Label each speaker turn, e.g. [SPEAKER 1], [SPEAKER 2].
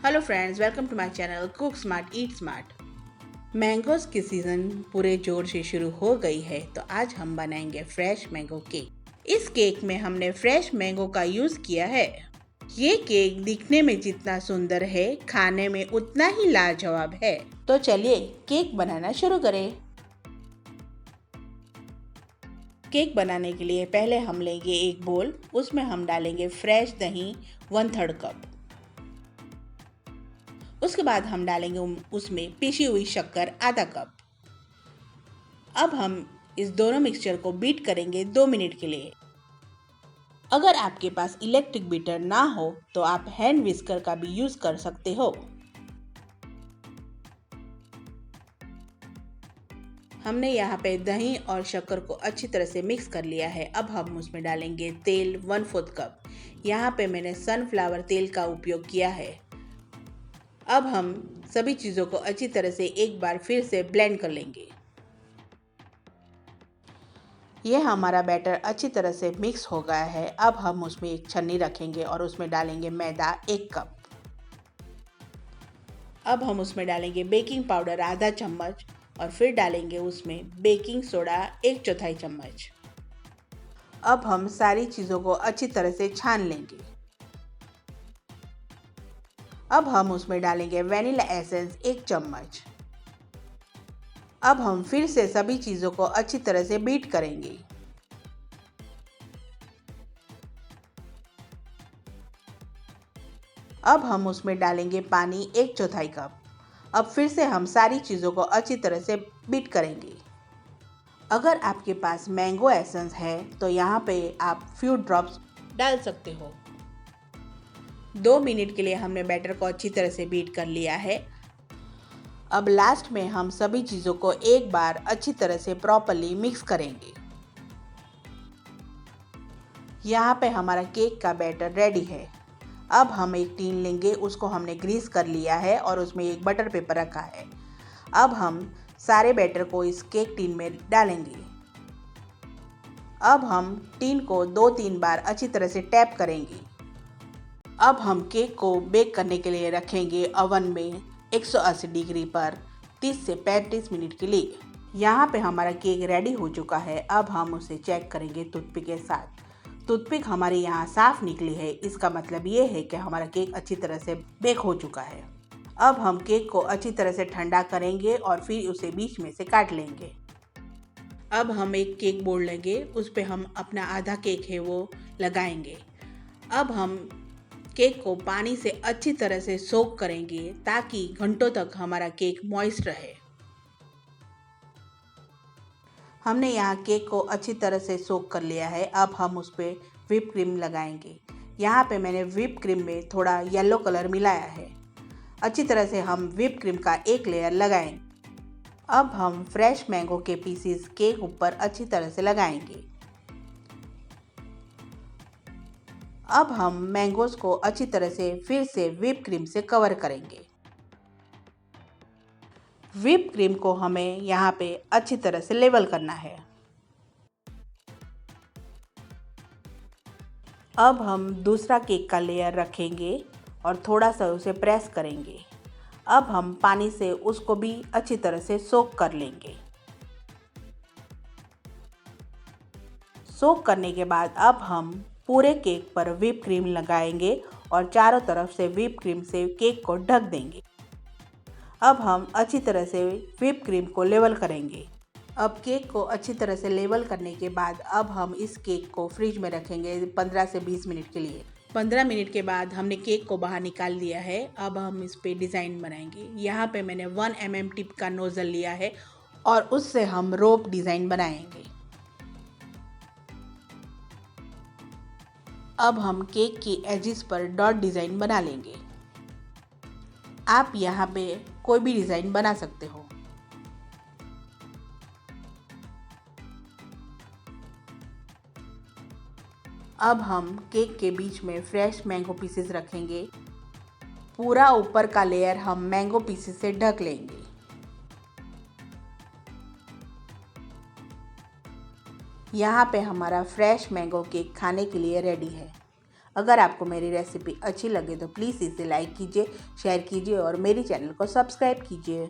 [SPEAKER 1] Hello friends, welcome to my channel cook smart eat smart. Mangoes की season पूरे जोर से शुरू हो गई है, तो आज हम बनाएंगे फ्रेश मैंगो केक। इस केक में हमने फ्रेश मैंगो का यूज़ किया है। ये केक दिखने में जितना सुंदर है, खाने में उतना ही लाजवाब है। तो चलिए केक बनाना शुरू करें। केक बनाने के लिए पहले हम लेंगे एक बोल, उसमें हम डालेंगे फ्रेश दही 1/3 कप। उसके बाद हम डालेंगे उसमें पिसी हुई शक्कर आधा कप। अब हम इस दोनों मिक्सचर को बीट करेंगे 2 मिनट के लिए। अगर आपके पास इलेक्ट्रिक बीटर ना हो तो आप हैंड विस्कर का भी यूज कर सकते हो। हमने यहाँ पे दही और शक्कर को अच्छी तरह से मिक्स कर लिया है। अब हम उसमें डालेंगे तेल 1/4 कप। यहाँ पे मैंने सनफ्लावर तेल का उपयोग किया है। अब हम सभी चीज़ों को अच्छी तरह से एक बार फिर से ब्लेंड कर लेंगे। यह हमारा बैटर अच्छी तरह से मिक्स हो गया है। अब हम उसमें एक छन्नी रखेंगे और उसमें डालेंगे मैदा 1 कप। अब हम उसमें डालेंगे बेकिंग पाउडर आधा चम्मच और फिर डालेंगे उसमें बेकिंग सोडा 1/4 चम्मच। अब हम सारी चीज़ों को अच्छी तरह से छान लेंगे। अब हम उसमें डालेंगे वैनिला एसेंस 1 चम्मच। अब हम फिर से सभी चीज़ों को अच्छी तरह से बीट करेंगे। अब हम उसमें डालेंगे पानी 1/4 कप। अब फिर से हम सारी चीज़ों को अच्छी तरह से बीट करेंगे। अगर आपके पास मैंगो एसेंस है तो यहाँ पे आप फ्यू ड्रॉप्स डाल सकते हो। 2 मिनट के लिए हमने बैटर को अच्छी तरह से बीट कर लिया है। अब लास्ट में हम सभी चीज़ों को एक बार अच्छी तरह से प्रॉपर्ली मिक्स करेंगे। यहाँ पे हमारा केक का बैटर रेडी है। अब हम एक टीन लेंगे, उसको हमने ग्रीस कर लिया है और उसमें एक बटर पेपर रखा है। अब हम सारे बैटर को इस केक टीन में डालेंगे। अब हम टीन को 2-3 बार अच्छी तरह से टैप करेंगे। अब हम केक को बेक करने के लिए रखेंगे ओवन में 180 डिग्री पर 30 से 35 मिनट के लिए। यहाँ पे हमारा केक रेडी हो चुका है। अब हम उसे चेक करेंगे टूथपिक के साथ। टूथपिक हमारे यहाँ साफ निकली है, इसका मतलब ये है कि हमारा केक अच्छी तरह से बेक हो चुका है। अब हम केक को अच्छी तरह से ठंडा करेंगे और फिर उसे बीच में से काट लेंगे। अब हम एक केक बोर्ड लेंगे, उस पर हम अपना आधा केक है वो लगाएंगे। अब हम केक को पानी से अच्छी तरह से सोक करेंगे ताकि घंटों तक हमारा केक मॉइस्ट रहे। हमने यहाँ केक को अच्छी तरह से सोक कर लिया है। अब हम उस पर व्हिप क्रीम लगाएंगे। यहाँ पे मैंने व्हिप क्रीम में थोड़ा येलो कलर मिलाया है। अच्छी तरह से हम व्हिप क्रीम का एक लेयर लगाएंगे। अब हम फ्रेश मैंगो के पीसीस केक ऊपर अच्छी तरह से लगाएंगे। अब हम मैंगोज को अच्छी तरह से फिर से व्हिप क्रीम से कवर करेंगे। व्हिप क्रीम को हमें यहाँ पे अच्छी तरह से लेवल करना है। अब हम दूसरा केक का लेयर रखेंगे और थोड़ा सा उसे प्रेस करेंगे। अब हम पानी से उसको भी अच्छी तरह से सोक कर लेंगे। सोक करने के बाद अब हम पूरे केक पर व्हिप क्रीम लगाएंगे और चारों तरफ से व्हिप क्रीम से केक को ढक देंगे। अब हम अच्छी तरह से व्हिप क्रीम को लेवल करेंगे। अब केक को अच्छी तरह से लेवल करने के बाद अब हम इस केक को फ्रिज में रखेंगे 15 से 20 मिनट के लिए। 15 मिनट के बाद हमने केक को बाहर निकाल लिया है। अब हम इस पे डिज़ाइन बनाएंगे। यहाँ पे मैंने 1 mm टिप का नोज़ल लिया है और उससे हम रोप डिज़ाइन बनाएंगे। अब हम केक की एजिस पर डॉट डिज़ाइन बना लेंगे। आप यहाँ पे कोई भी डिज़ाइन बना सकते हो। अब हम केक के बीच में फ्रेश मैंगो पीसेस रखेंगे। पूरा ऊपर का लेयर हम मैंगो पीसेस से ढक लेंगे। यहाँ पे हमारा फ्रेश मैंगो केक खाने के लिए रेडी है। अगर आपको मेरी रेसिपी अच्छी लगे तो प्लीज़ इसे लाइक कीजिए, शेयर कीजिए और मेरे चैनल को सब्सक्राइब कीजिए।